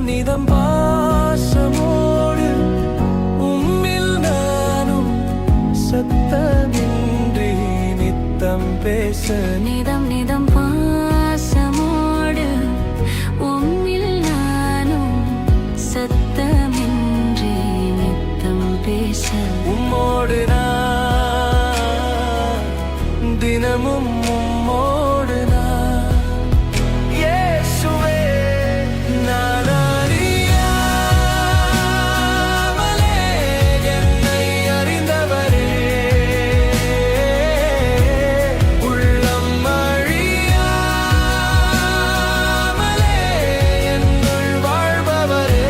நிதம் நிதம் பாசமோடு உம்மில் நானும் சத்தமின்றி நித்தம் பேச நிதம் நிதம் பாசமோடு உம்மில் நானும் சத்தமின்றி நித்தம் பேச உம்மோடு நான் தினமும் உம்மோடு நான் இயேசுவே நான் அறியாமலே என்னை அறிந்தவரே உள்ளம் அழியாமலே என்னுள் வாழ்பவரே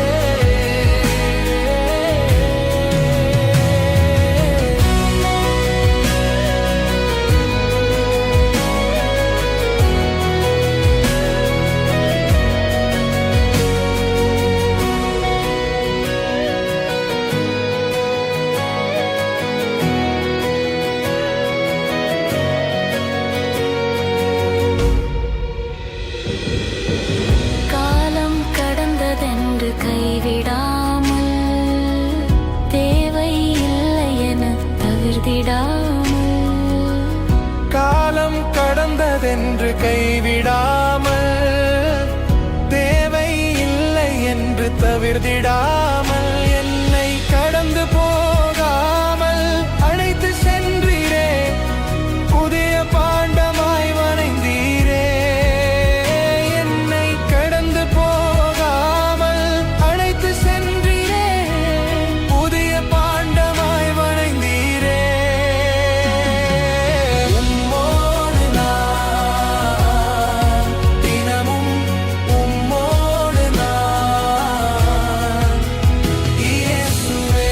காலம் கடந்ததென்று கைவிடாமல் தேவை இல்லை என தவிர்த்திடாமல் காலம் கடந்ததென்று கைவிடாமல் தேவை இல்லை என்று தவிர்த்திடாமல் என்னை கடந்து போகாமல் அழைத்து சென்றீரே புதிய பாண்டமாய் வணைந்தீரே என்னை கடந்து போகாமல் அழைத்து சென்றீரே புதிய பாண்டமாய் வணைந்தீரே உம்மோடு நான் தினமும் உம்மோடு நான் இயேசுவே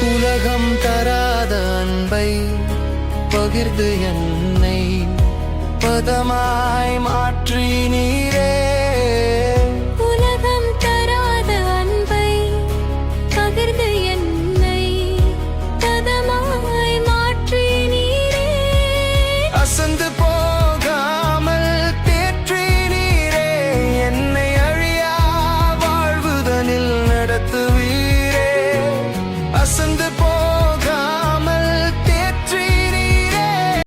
உலகம் தராத அன்பை பகிர்ந்து என்னை பதமாய் மாற்றி நீரே